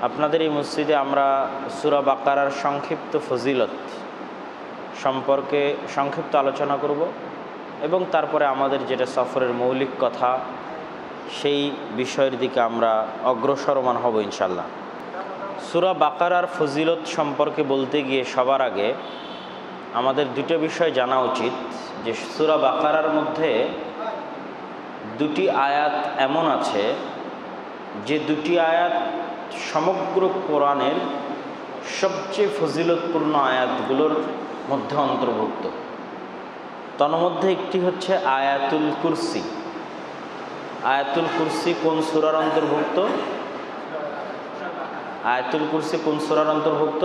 আপনাদের এই মসজিদে আমরা সূরা বাকারার সংক্ষিপ্ত ফজিলত সম্পর্কে সংক্ষিপ্ত আলোচনা করব এবং তারপরে আমাদের যেটা সফরের মৌলিক কথা সেই বিষয়ের দিকে আমরা অগ্রসরমান হব ইনশাল্লাহ। সূরা বাকারার ফজিলত সম্পর্কে বলতে গিয়ে সবার আগে আমাদের দুটো বিষয় জানা উচিত যে সূরা বাকারার মধ্যে দুটি আয়াত এমন আছে যে দুটি আয়াত সমগ্র কোরআনের সবচেয়ে ফজিলতপূর্ণ আয়াতগুলোর মধ্যে অন্তর্ভুক্ত। তন্মধ্যে একটি হচ্ছে আয়াতুল কুরসি। আয়াতুল কুরসি কোন সূরার অন্তর্ভুক্ত? আয়াতুল কুরসি কোন সূরার অন্তর্ভুক্ত?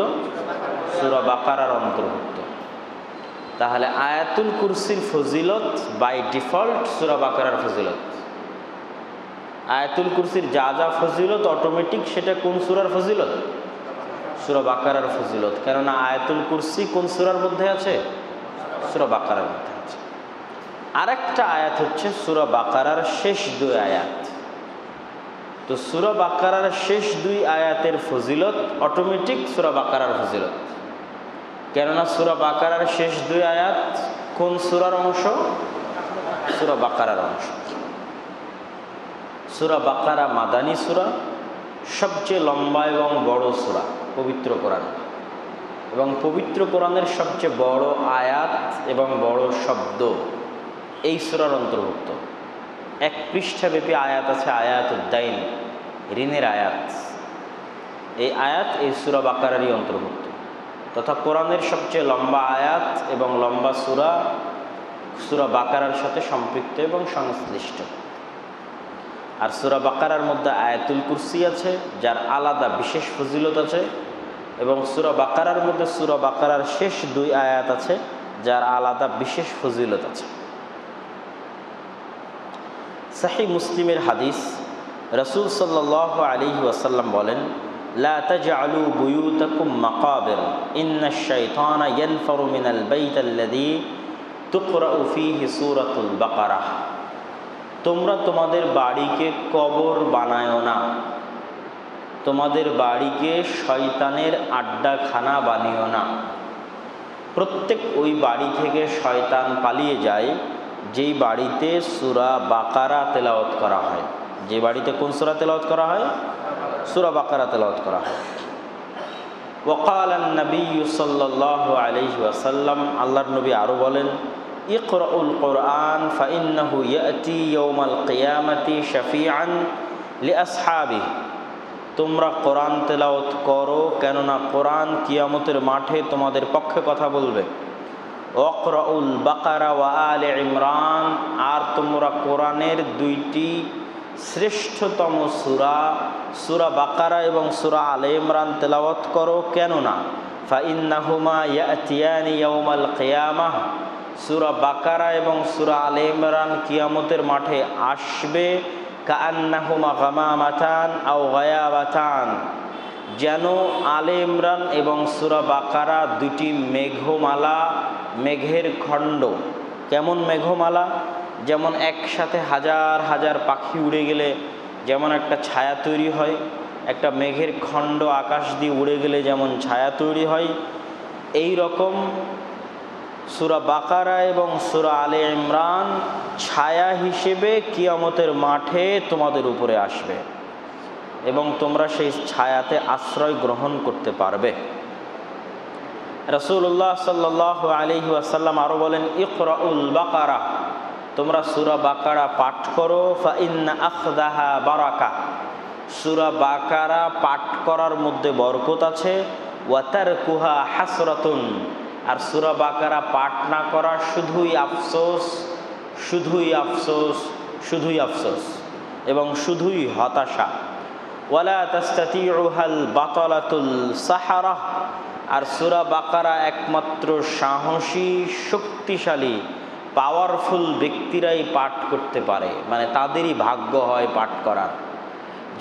সূরা বাকারার অন্তর্ভুক্ত। তাহলে আয়াতুল কুরসির ফজিলত বাই ডিফল্ট সূরা বাকারার ফজিলত। আয়াতুল কুরসির যা যা ফজিলত অটোমেটিক সেটা কোন সূরার ফজিলত? সূরা বাকারার ফজিলত। কেননা আয়াতুল কুরসি কোন সূরার মধ্যে আছে? সূরা বাকারার মধ্যে আছে। আরেকটা আয়াত হচ্ছে সূরা বাকারার শেষ দুই আয়াত। তো সূরা বাকারার শেষ দুই আয়াতের ফজিলত অটোমেটিক সূরা বাকারার ফজিলত। কেননা সূরা বাকারার শেষ দুই আয়াত কোন সূরার অংশ? সূরা বাকারার অংশ। সূরা বাকারা মাদানী সূরা, সবচেয়ে লম্বা এবং বড় সূরা পবিত্র কোরআন, এবং পবিত্র কোরআনের সবচেয়ে বড় আয়াত এবং বড় শব্দ এই সূরার অন্তর্ভুক্ত। এক পৃষ্ঠাব্যাপী আয়াত আছে, আয়াতুদ দাইন, ঋণের আয়াত। এই আয়াত এই সূরা বাকারারই অন্তর্ভুক্ত, তথা কোরআনের সবচেয়ে লম্বা আয়াত এবং লম্বা সূরা সূরা বাকারার সাথে সম্পৃক্ত এবং সংশ্লিষ্ট। আর সূরা বাকারার মধ্যে আয়াতুল কুরসি আছে, যার আলাদা বিশেষ ফজিলত আছে, এবং সূরা বাকারার মধ্যে সূরা বাকারার শেষ দুই আয়াত আছে, যার আলাদা বিশেষ ফজিলত আছে। সহিহ মুসলিমের হাদিস, রাসূল সাল্লাল্লাহু আলাইহি ওয়াসাল্লাম বলেন, লা তাজআলু বুয়ুতাকুম মাকাবির ইন্নাশ শাইতানা ইয়ানফারু মিনাল বাইতিল্লাযী তুকরাউ ফীহি সূরাতুল বাকারাহ। তোমরা তোমাদের বাড়িকে কবর বানায়ো না, তোমাদের বাড়িকে শয়তানের আড্ডাখানা বানিও না। প্রত্যেক ওই বাড়ি থেকে শয়তান পালিয়ে যায় যেই বাড়িতে সূরা বাকারা তেলাওয়াত করা হয়। যে বাড়িতে কোন সূরা তেলাওয়াত করা হয়? সূরা বাকারা তেলাওয়াত করা হয়। ওয়াকাল নবী সাল্লাল্লাহু আলাইহি ওয়াসাল্লাম, আল্লাহর নবী আরও বলেন, ইকরাউল কোরআন ফাইন্নাহু ইয়াতি ইয়াউমাল কিয়ামাতি শাফিআন লিআসহাবিহি। তোমরা কোরআন তেলাওয়াত করো, কেননা কোরআন কিয়ামতের মাঠে তোমাদের পক্ষে কথা বলবে। ওয়াকরাউল বাকারা ওয়া আলে ইমরান, আর তোমরা কোরআনের দুইটি শ্রেষ্ঠতম সূরা সূরা বাকারা এবং সূরা আলে ইমরান তেলাওয়াত করো, কেননা ফাইন্নাহুমা ইয়াতিয়ানি ইয়াউমাল কিয়ামাহ, সূরা বাকারা এবং সূরা আলে ইমরান কিয়ামতের মাঠে আসবে, কাআন্নাহুমা গামামাতান আও গায়াবাতান, যেন আলে ইমরান এবং সূরা বাকারা দুটি মেঘমালা, মেঘের খণ্ড। কেমন মেঘমালা? যেমন একসাথে হাজার হাজার পাখি উড়ে গেলে যেমন একটা ছায়া তৈরি হয়, একটা মেঘের খণ্ড আকাশ দিয়ে উড়ে গেলে যেমন ছায়া তৈরি হয়, এই রকম সূরা বাকারা এবং সূরা আলে ইমরান ছায়া হিসেবে কিয়ামতের মাঠে তোমাদের উপরে আসবে এবং তোমরা সেই ছায়াতে আশ্রয় গ্রহণ করতে পারবে। রাসূলুল্লাহ সাল্লাল্লাহু আলাইহি ওয়াসাল্লাম আরও বলেন, ইকরাউল বাকারা, তোমরা সূরা বাকারা পাঠ করো, ফাইন্না আখদাহা বারাকা, সূরা বাকারা পাঠ করার মধ্যে বরকত আছে, ওয়া তারকুহা হাসরাতুন, আর সূরা বাকারা পাঠ না করা শুধুই আফসোস, শুধুই আফসোস, শুধুই আফসোস এবং শুধুই হতাশা। ওয়ালা তাস্তাতিউহাল বাতালাতুল সাহারাহ, আর সূরা বাকারা একমাত্র সাহসী, শক্তিশালী, পাওয়ারফুল ব্যক্তিরাই পাঠ করতে পারে, মানে তাদেরই ভাগ্য হয় পাঠ করার।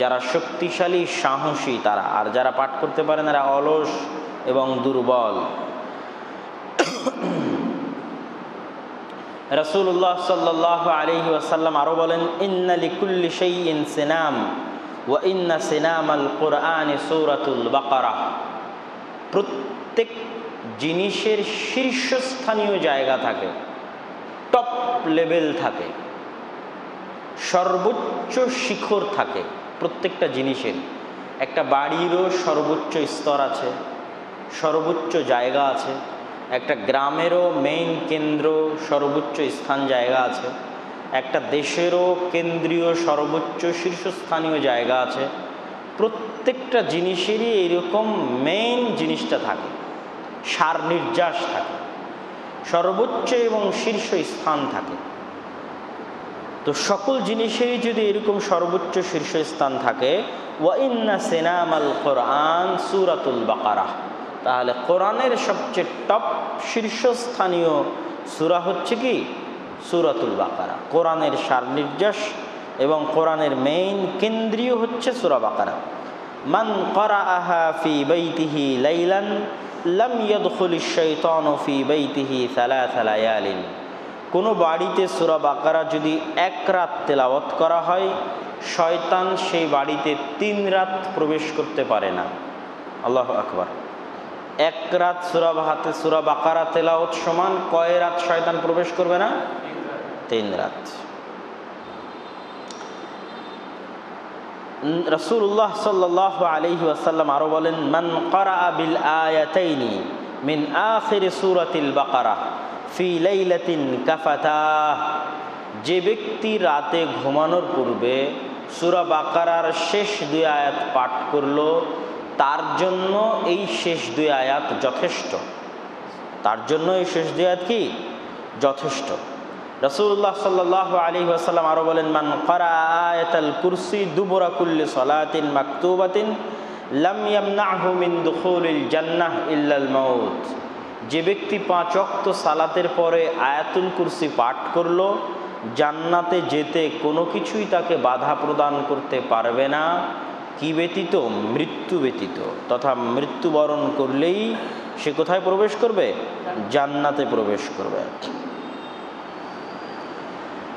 যারা শক্তিশালী, সাহসী তারা, আর যারা পাঠ করতে পারে না এরা অলস এবং দুর্বল। রাসূলুল্লাহ সাল্লাল্লাহু আলাইহি ওয়াসাল্লাম আরও বলেন, ইন্না লিকুল্লি শাইইন সিনাম ওয়া ইন্না সিনামাল কুরআনি সূরাতুল বাকারা। প্রত্যেক জিনিসের শীর্ষস্থানীয় জায়গা থাকে, টপ লেভেল থাকে, সর্বোচ্চ শিখর থাকে। প্রত্যেকটা জিনিসের একটা বাড়িরও সর্বোচ্চ স্তর আছে, সর্বোচ্চ জায়গা আছে। একটা গ্রামেরও মেইন কেন্দ্র সর্বোচ্চ স্থান জায়গা আছে। একটা দেশেরও কেন্দ্রীয় সর্বোচ্চ শীর্ষস্থানীয় জায়গা আছে। প্রত্যেকটা জিনিসেরই এরকম মেইন জিনিসটা থাকে, সার নির্যাস থাকে, সর্বোচ্চ এবং শীর্ষ স্থান থাকে। তো সকল জিনিসেরই যদি এরকম সর্বোচ্চ শীর্ষ স্থান থাকে, ওয়া ইন্না সিনামাল কুরআন সূরাতুল বাকারা, তাহলে কোরআনের সবচেয়ে টপ শীর্ষস্থানীয় সূরা হচ্ছে কি? সূরাতুল বাকারা। কোরআনের সার নির্যাস এবং কোরআনের মেইন কেন্দ্রীয় হচ্ছে সূরা বাকারা। মান ক্বারাআহা ফি বাইতিহি লাইলান লাম ইয়াদখুলিশ শাইতানু ফি বাইতিহি সালাসা লায়ালিন। কোনো বাড়িতে সূরা বাকারা যদি এক রাত তেলাওয়াত করা হয়, শয়তান সেই বাড়িতে 3 রাত প্রবেশ করতে পারে না। আল্লাহু আকবার। এক রাত সূরা বাকারা তেলাওয়াত সমান কয় রাত শয়তান প্রবেশ করবে না? 3 রাত। রাসূলুল্লাহ সাল্লাল্লাহু আলাইহি ওয়াসাল্লাম আরো বলেন, মান ক্বারাআ বিল আয়াতাইনি মিন আখির সূরাতিল বাকারা ফি লাইলাতিন কাফাতাহ। যে ব্যক্তি রাতে ঘুমানোর পূর্বে সূরা বাকারার শেষ 2 আয়াত পাঠ করলো, তার জন্য এই শেষ 2 আয়াত যথেষ্ট। তার জন্য এই শেষ 2 আয়াত কি? যথেষ্ট। রাসূলুল্লাহ সাল্লাল্লাহু আলাইহি ওয়াসাল্লাম আরো বলেন, মান ক্বারাআ আয়াতাল কুরসি দুবুরা কুল্লি সালাতিন মাকতুবাতিন লাম ইয়ামনাহু মিন দুখুলিল জান্নাহ ইল্লাল মাউত। যে ব্যক্তি 5 ওয়াক্ত সালাতের পরে আয়াতুল কুরসি পাঠ করলো, জান্নাতে যেতে কোনো কিছুই তাকে বাধা প্রদান করতে পারবে না। কি ব্যতীত? মৃত্যু ব্যতীত। তথা মৃত্যুবরণ করলেই সে কোথায় প্রবেশ করবে? জান্নাতে প্রবেশ করবে।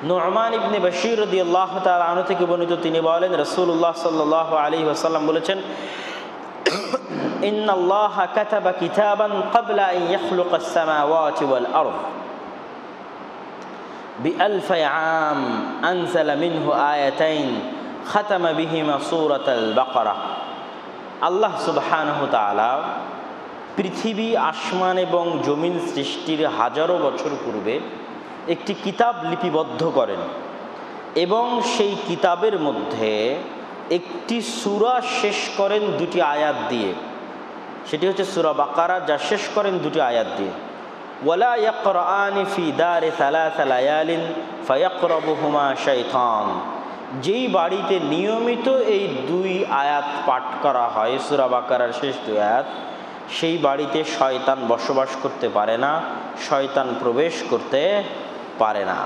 নু'মান ইবনে বাশীর রাদিয়াল্লাহু তাআলা আনহু থেকে বর্ণিত, তিনি বলেন, রাসূলুল্লাহ সাল্লাল্লাহু আলাইহি ওয়াসাল্লাম বলেছেন, ইন্নাল্লাহা কাতাবা কিতাবান ক্বাবলা আন ইয়াখলুকাস সামাওয়াতি ওয়াল আরদ বিআলফি আম আনজালা মিনহু আয়াতাইন খাতামা বিহিমা সূরাতুল বাকারা। আল্লাহ সুবহানাহু তাআলা পৃথিবী, আসমান এবং জমিন সৃষ্টির হাজারো বছর পূর্বে একটি কিতাব লিপিবদ্ধ করেন এবং সেই কিতাবের মধ্যে একটি সূরা শেষ করেন 2টি আয়াত দিয়ে। সেটি হচ্ছে সূরা বাকারা, যা শেষ করেন 2টি আয়াত দিয়ে। ওয়ালা ইয়াকরাআনি ফি দারি সালাসা লায়ালিন ফায়াকরাবুহুমা শাইতান। যেই বাড়িতে নিয়মিত এই 2 আয়াত পাঠ করা হয়, সূরা বাকারার শেষ 2 আয়াত, সেই বাড়িতে শয়তান বসবাস করতে পারে না, শয়তান প্রবেশ করতে পারে না।